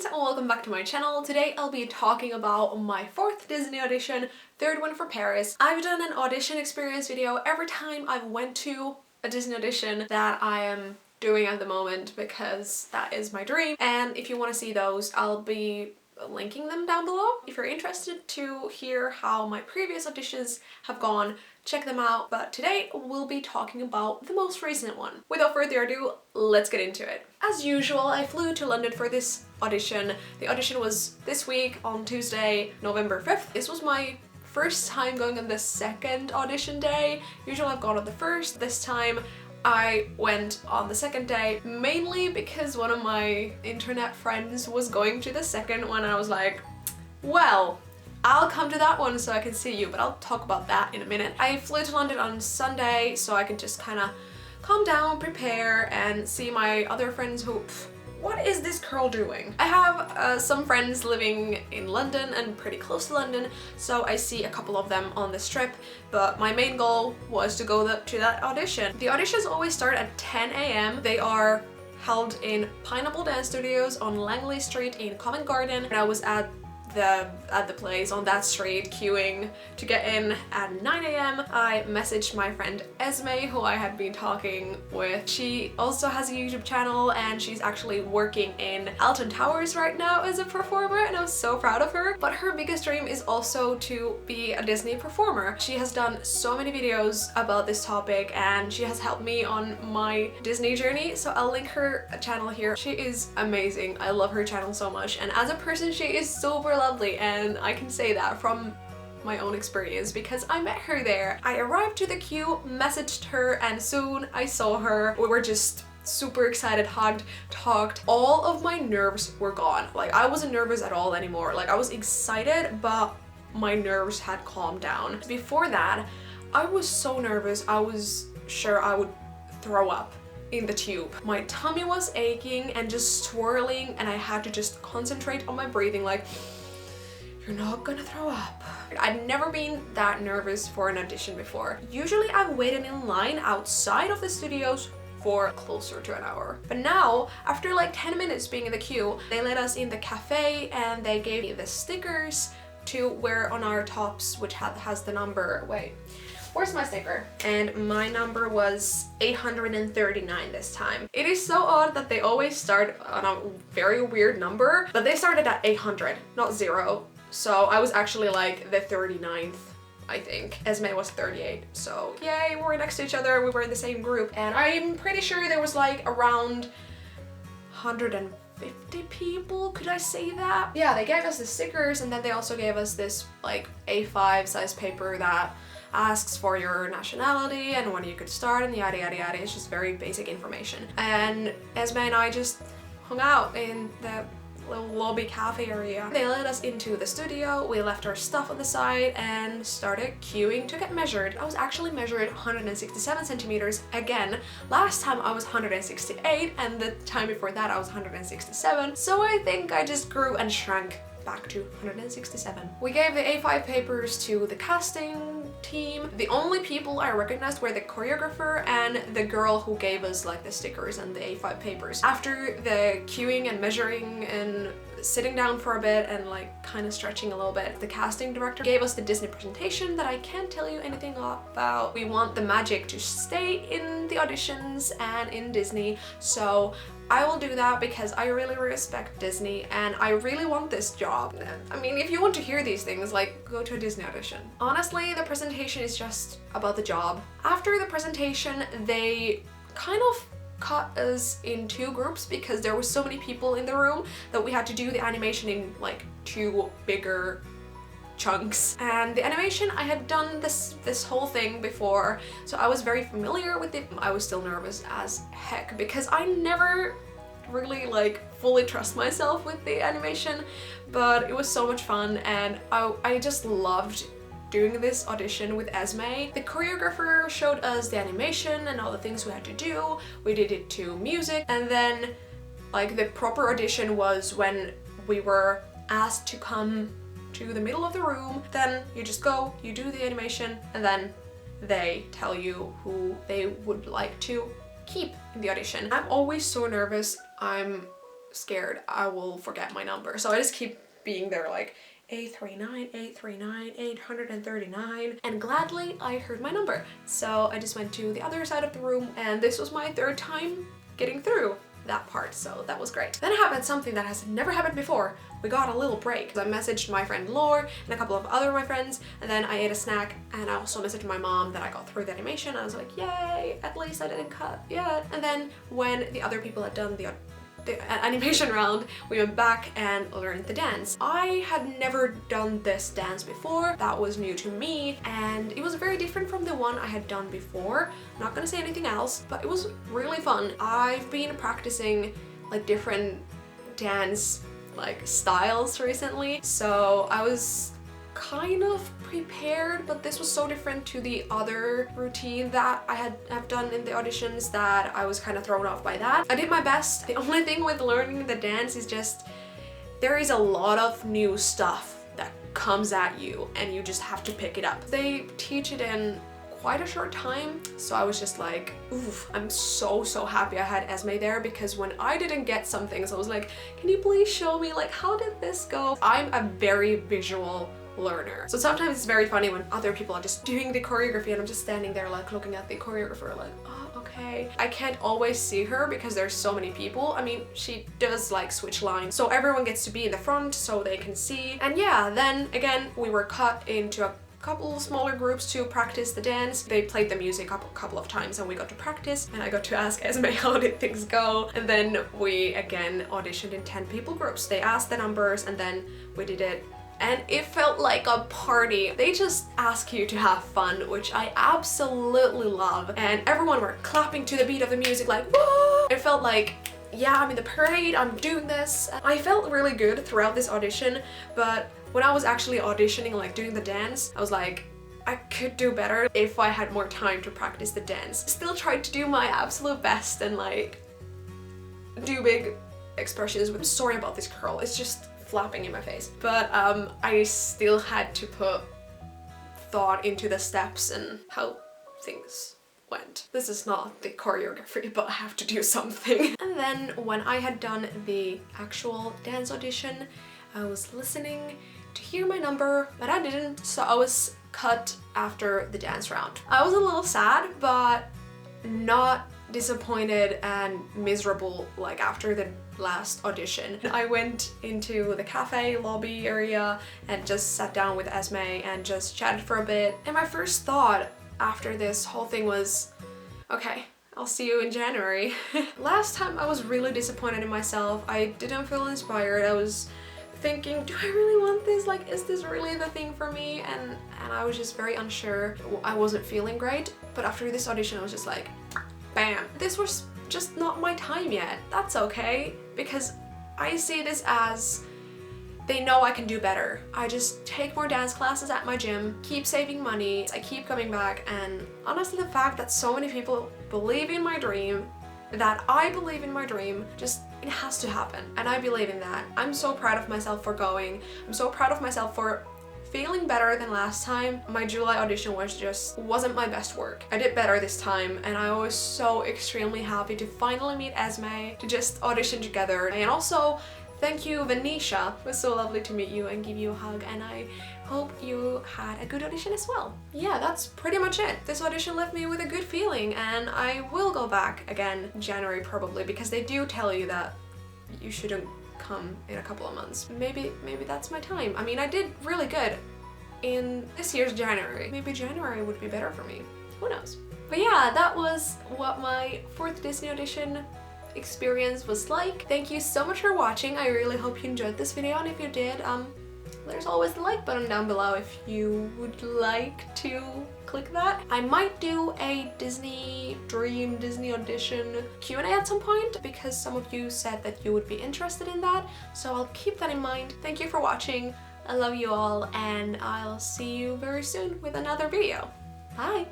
friends, and welcome back to my channel. Today I'll be talking about my 4th Disney audition, 3rd one for Paris. I've done an audition experience video every time I've went to a Disney audition that I am doing at the moment because that is my dream, and if you want to see those I'll be linking them down below. If you're interested to hear how my previous auditions have gone, check them out, but today we'll be talking about the most recent one. Without further ado, let's get into it. As usual, I flew to London for this audition. The audition was this week on Tuesday, November 5th. This was my first time going on the second audition day. Usually I've gone on the first. This time I went on the second day, mainly because one of my internet friends was going to the second one and I was like, well, I'll come to that one so I can see you, but I'll talk about that in a minute. I flew to London on Sunday so I could just kind of calm down, prepare, and see my other friends who... What is this girl doing? I have some friends living in London and pretty close to London, so I see a couple of them on this trip, but my main goal was to go to that audition. The auditions always start at 10 AM. They are held in Pineapple Dance Studios on Langley Street in Covent Garden, and I was at the place on that street queuing to get in at 9 AM. I messaged my friend Esme, who I had been talking with. She also has a YouTube channel and she's actually working in Alton Towers right now as a performer, and I'm so proud of her. But her biggest dream is also to be a Disney performer. She has done so many videos about this topic and she has helped me on my Disney journey, so I'll link her channel here. She is amazing. I love her channel so much, and as a person she is super lovely, and I can say that from my own experience because I met her there. I arrived to the queue, messaged her, and soon I saw her. We were just super excited, hugged, talked. All of my nerves were gone. Like, I wasn't nervous at all anymore. Like, I was excited, but my nerves had calmed down. Before that, I was so nervous. I was sure I would throw up in the tube. My tummy was aching and just swirling, and I had to just concentrate on my breathing, like, you're not gonna throw up. I'd never been that nervous for an audition before. Usually I've waited in line outside of the studios for closer to an hour. But now, after like 10 minutes being in the queue, they let us in the cafe and they gave me the stickers to wear on our tops, which has the number, wait, where's my sticker? And my number was 839 this time. It is so odd that they always start on a very weird number, but they started at 800, not 0. So I was actually like the 39th, I think. Esme was 38, so yay, we were next to each other, we were in the same group, and I'm pretty sure there was like around 150 people, could I say that? Yeah, they gave us the stickers, and then they also gave us this like A5 size paper that asks for your nationality and when you could start and yada yada yada. It's just very basic information. And Esme and I just hung out in the little lobby cafe area. They let us into the studio, we left our stuff on the side and started queuing to get measured. I was actually measured 167 centimeters again. Last time I was 168 and the time before that I was 167. So I think I just grew and shrank back to 167. We gave the A5 papers to the casting team. The only people I recognized were the choreographer and the girl who gave us like the stickers and the A5 papers. After the queuing and measuring and sitting down for a bit and like kind of stretching a little bit, the casting director gave us the Disney presentation that I can't tell you anything about. We want the magic to stay in the auditions and in Disney, so I will do that because I really respect Disney and I really want this job. I mean, if you want to hear these things, like, go to a Disney audition. Honestly, the presentation is just about the job. After the presentation, they kind of cut us in 2 groups because there were so many people in the room that we had to do the animation in like 2 bigger chunks. And the animation, I had done this whole thing before, so I was very familiar with it. I was still nervous as heck because I never really like fully trust myself with the animation, but it was so much fun and I just loved doing this audition with Esme. The choreographer showed us the animation and all the things we had to do. We did it to music, and then like the proper audition was when we were asked to come to the middle of the room. Then you just go, you do the animation, and then they tell you who they would like to keep in the audition. I'm always so nervous. I'm scared I will forget my number. So I just keep being there like 839, 839, 839, and gladly I heard my number. So I just went to the other side of the room, and this was my third time getting through that part, so that was great. Then happened something that has never happened before. We got a little break. I messaged my friend Laura and a couple of other of my friends, and then I ate a snack, and I also messaged my mom that I got through the animation. I was like, yay, at least I didn't cut yet. And then when the other people had done the animation round, we went back and learned the dance. I had never done this dance before. That was new to me, and it was very different from the one I had done before. I'm not gonna say anything else, but it was really fun. I've been practicing like different dance like styles recently, so I was kind of prepared, but this was so different to the other routine that I have done in the auditions that I was kind of thrown off by that. I did my best. The only thing with learning the dance is just there is a lot of new stuff that comes at you and you just have to pick it up. They teach it in quite a short time, so I was just like, oof, I'm so happy I had Esme there, because when I didn't get some things I was like, can you please show me, like, how did this go? I'm a very visual learner, so sometimes it's very funny when other people are just doing the choreography and I'm just standing there like looking at the choreographer like, oh, okay. I can't always see her because there's so many people. I mean, she does like switch lines, so everyone gets to be in the front so they can see. And yeah, then again we were cut into a couple smaller groups to practice the dance. They played the music a couple of times and we got to practice, and I got to ask Esme how did things go, and then we again auditioned in 10 people groups. They asked the numbers and then we did it, and it felt like a party. They just ask you to have fun, which I absolutely love, and everyone were clapping to the beat of the music like, whoa! It felt like, yeah, I'm in the parade, I'm doing this. I felt really good throughout this audition, but when I was actually auditioning, like doing the dance, I was like, I could do better if I had more time to practice the dance. Still tried to do my absolute best and like do big expressions. I'm sorry about this curl, it's just flapping in my face. But I still had to put thought into the steps and how things went. This is not the choreography, but I have to do something. And then when I had done the actual dance audition, I was listening to hear my number, but I didn't, so I was cut after the dance round. I was a little sad, but not disappointed and miserable like after the last audition. I went into the cafe lobby area and just sat down with Esme and just chatted for a bit. And my first thought after this whole thing was, okay, I'll see you in January. Last time I was really disappointed in myself. I didn't feel inspired. I was thinking, do I really want this? Like, is this really the thing for me? And I was just very unsure. I wasn't feeling great, but after this audition I was just like, bam. This was just not my time yet. That's okay, because I see this as they know I can do better. I just take more dance classes at my gym, keep saving money, I keep coming back, and honestly the fact that so many people believe in my dream, that I believe in my dream, just it has to happen, and I believe in that. I'm so proud of myself for going. I'm so proud of myself for feeling better than last time. My July audition wasn't my best work. I did better this time, and I was so extremely happy to finally meet Esme, to just audition together. And also, thank you, Venetia. It was so lovely to meet you and give you a hug, and I hope you had a good audition as well. Yeah, that's pretty much it. This audition left me with a good feeling, and I will go back again in January probably, because they do tell you that you shouldn't come in a couple of months. Maybe that's my time. I mean, I did really good in this year's January. Maybe January would be better for me. Who knows? But yeah, that was what my 4th Disney audition experience was like. Thank you so much for watching. I really hope you enjoyed this video, and if you did, there's always the like button down below if you would like to click that. I might do a Disney audition Q&A at some point, because some of you said that you would be interested in that, so I'll keep that in mind. Thank you for watching. I love you all, and I'll see you very soon with another video. Bye!